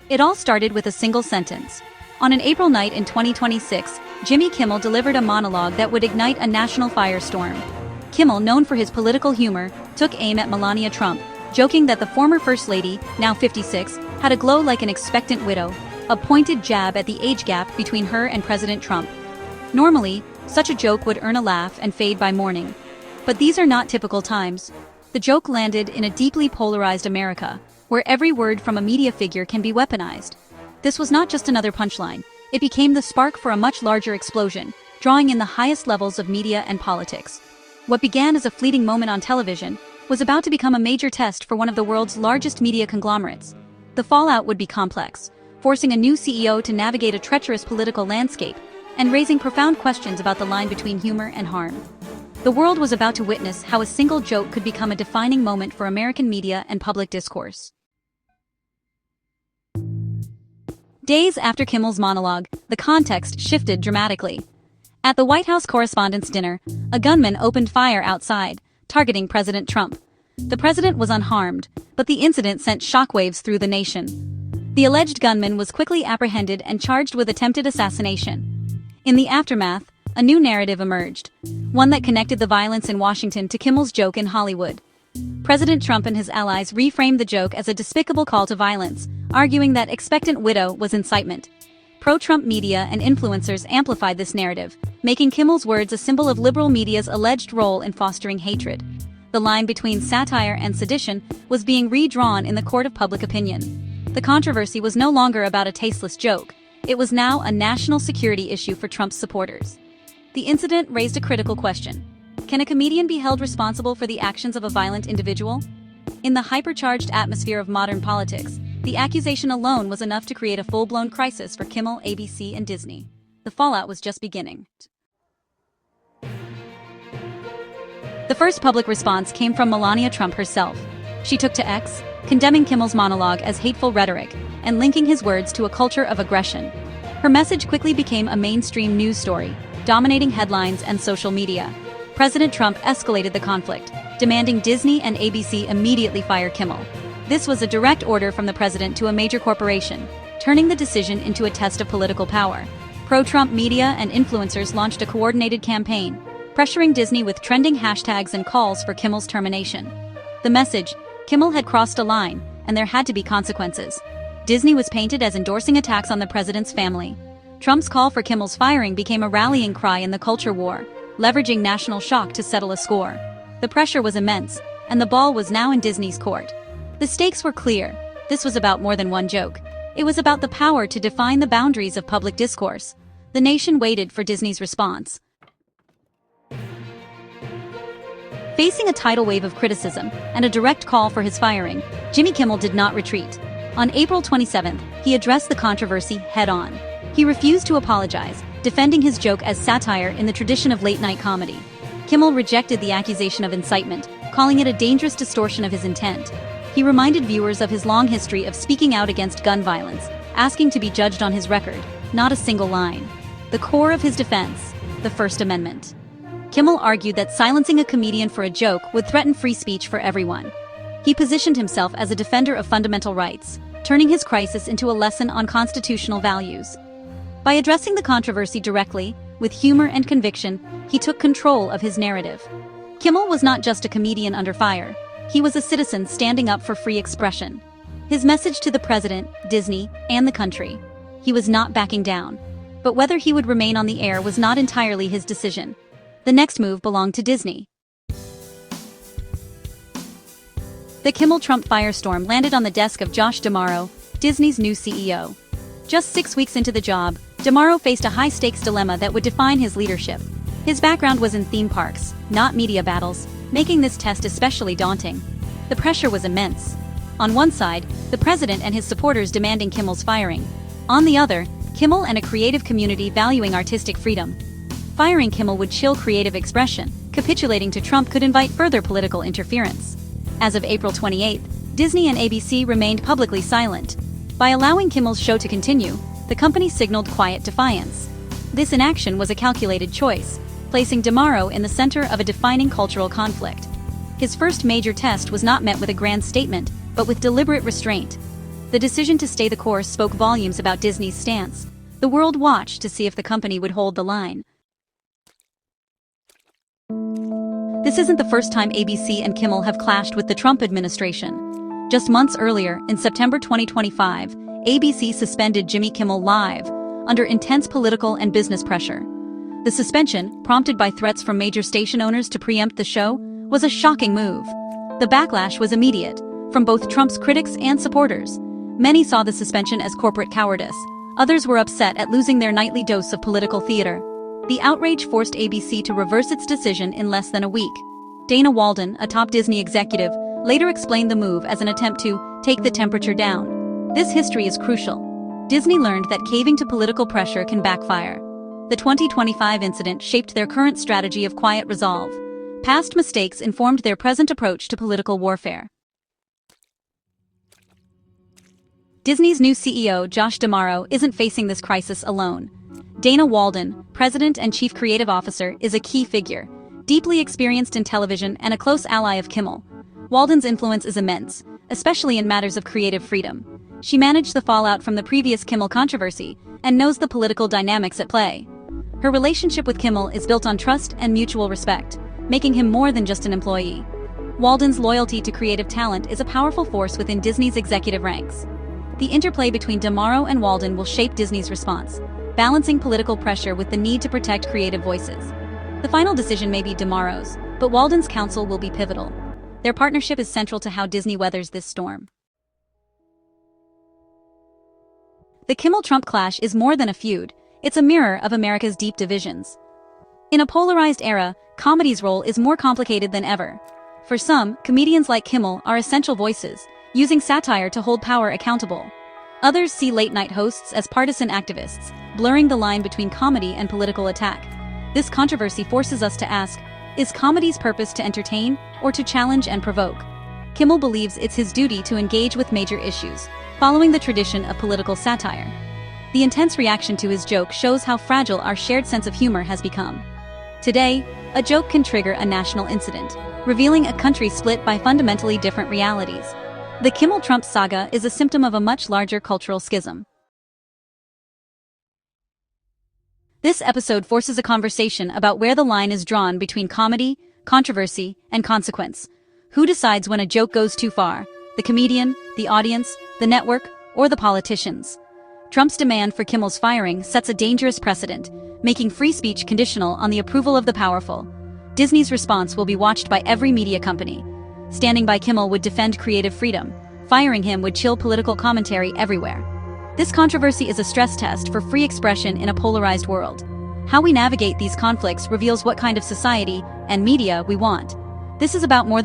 It all started with a single sentence. On an April night in 2026, Jimmy Kimmel delivered a monologue that would ignite a national firestorm. Kimmel, known for his political humor, took aim at Melania Trump, joking that the former First Lady, now 56, had a glow like an expectant widow, a pointed jab at the age gap between her and President Trump. Normally, such a joke would earn a laugh and fade by morning. But these are not typical times. The joke landed in a deeply polarized America, where every word from a media figure can be weaponized. This was not just another punchline, it became the spark for a much larger explosion, drawing in the highest levels of media and politics. What began as a fleeting moment on television was about to become a major test for one of the world's largest media conglomerates. The fallout would be complex, forcing a new CEO to navigate a treacherous political landscape and raising profound questions about the line between humor and harm. The world was about to witness how a single joke could become a defining moment for American media and public discourse. Days after Kimmel's monologue, the context shifted dramatically. At the White House Correspondents' Dinner, a gunman opened fire outside, targeting President Trump. The president was unharmed, but the incident sent shockwaves through the nation. The alleged gunman was quickly apprehended and charged with attempted assassination. In the aftermath, a new narrative emerged, one that connected the violence in Washington to Kimmel's joke in Hollywood. President Trump and his allies reframed the joke as a despicable call to violence, arguing that expectant widow was incitement. Pro-Trump media and influencers amplified this narrative, making Kimmel's words a symbol of liberal media's alleged role in fostering hatred. The line between satire and sedition was being redrawn in the court of public opinion. The controversy was no longer about a tasteless joke. It was now a national security issue for Trump's supporters. The incident raised a critical question. Can a comedian be held responsible for the actions of a violent individual? In the hypercharged atmosphere of modern politics, the accusation alone was enough to create a full-blown crisis for Kimmel, ABC, and Disney. The fallout was just beginning. The first public response came from Melania Trump herself. She took to X, condemning Kimmel's monologue as hateful rhetoric and linking his words to a culture of aggression. Her message quickly became a mainstream news story, dominating headlines and social media. President Trump escalated the conflict, demanding Disney and ABC immediately fire Kimmel. This was a direct order from the president to a major corporation, turning the decision into a test of political power. Pro-Trump media and influencers launched a coordinated campaign, pressuring Disney with trending hashtags and calls for Kimmel's termination. The message: Kimmel had crossed a line, and there had to be consequences. Disney was painted as endorsing attacks on the president's family. Trump's call for Kimmel's firing became a rallying cry in the culture war, leveraging national shock to settle a score. The pressure was immense, and the ball was now in Disney's court. The stakes were clear. This was about more than one joke. It was about the power to define the boundaries of public discourse. The nation waited for Disney's response. Facing a tidal wave of criticism and a direct call for his firing, Jimmy Kimmel did not retreat. On April 27th, he addressed the controversy head-on. He refused to apologize, defending his joke as satire in the tradition of late-night comedy. Kimmel rejected the accusation of incitement, calling it a dangerous distortion of his intent. He reminded viewers of his long history of speaking out against gun violence, asking to be judged on his record, not a single line. The core of his defense: the First Amendment. Kimmel argued that silencing a comedian for a joke would threaten free speech for everyone. He positioned himself as a defender of fundamental rights, turning his crisis into a lesson on constitutional values. By addressing the controversy directly, with humor and conviction, he took control of his narrative. Kimmel was not just a comedian under fire. He was a citizen standing up for free expression. His message to the president, Disney, and the country: he was not backing down. But whether he would remain on the air was not entirely his decision. The next move belonged to Disney. The Kimmel-Trump firestorm landed on the desk of Josh D'Amaro, Disney's new CEO. Just 6 weeks into the job, D'Amaro faced a high-stakes dilemma that would define his leadership. His background was in theme parks, not media battles, making this test especially daunting. The pressure was immense. On one side, the president and his supporters demanding Kimmel's firing. On the other, Kimmel and a creative community valuing artistic freedom. Firing Kimmel would chill creative expression. Capitulating to Trump could invite further political interference. As of April 28, Disney and ABC remained publicly silent. By allowing Kimmel's show to continue, the company signaled quiet defiance. This inaction was a calculated choice, placing D'Amaro in the center of a defining cultural conflict. His first major test was not met with a grand statement, but with deliberate restraint. The decision to stay the course spoke volumes about Disney's stance. The world watched to see if the company would hold the line. This isn't the first time ABC and Kimmel have clashed with the Trump administration. Just months earlier, in September 2025, ABC suspended Jimmy Kimmel Live under intense political and business pressure. The suspension, prompted by threats from major station owners to preempt the show, was a shocking move. The backlash was immediate, from both Trump's critics and supporters. Many saw the suspension as corporate cowardice. Others were upset at losing their nightly dose of political theater. The outrage forced ABC to reverse its decision in less than a week. Dana Walden, a top Disney executive, later explained the move as an attempt to take the temperature down. This history is crucial. Disney learned that caving to political pressure can backfire. The 2025 incident shaped their current strategy of quiet resolve. Past mistakes informed their present approach to political warfare. Disney's new CEO, Josh D'Amaro, isn't facing this crisis alone. Dana Walden, president and chief creative officer, is a key figure, deeply experienced in television and a close ally of Kimmel. Walden's influence is immense, especially in matters of creative freedom. She managed the fallout from the previous Kimmel controversy and knows the political dynamics at play. Her relationship with Kimmel is built on trust and mutual respect, making him more than just an employee. Walden's loyalty to creative talent is a powerful force within Disney's executive ranks. The interplay between D'Amaro and Walden will shape Disney's response, balancing political pressure with the need to protect creative voices. The final decision may be D'Amaro's, but Walden's counsel will be pivotal. Their partnership is central to how Disney weathers this storm. The Kimmel-Trump clash is more than a feud, it's a mirror of America's deep divisions. In a polarized era, comedy's role is more complicated than ever. For some, comedians like Kimmel are essential voices, using satire to hold power accountable. Others see late-night hosts as partisan activists, blurring the line between comedy and political attack. This controversy forces us to ask, is comedy's purpose to entertain or to challenge and provoke? Kimmel believes it's his duty to engage with major issues, following the tradition of political satire. The intense reaction to his joke shows how fragile our shared sense of humor has become. Today, a joke can trigger a national incident, revealing a country split by fundamentally different realities. The Kimmel-Trump saga is a symptom of a much larger cultural schism. This episode forces a conversation about where the line is drawn between comedy, controversy, and consequence. Who decides when a joke goes too far? The comedian, the audience, the network, or the politicians? Trump's demand for Kimmel's firing sets a dangerous precedent, making free speech conditional on the approval of the powerful. Disney's response will be watched by every media company. Standing by Kimmel would defend creative freedom. Firing him would chill political commentary everywhere. This controversy is a stress test for free expression in a polarized world. How we navigate these conflicts reveals what kind of society and media we want. This is about more than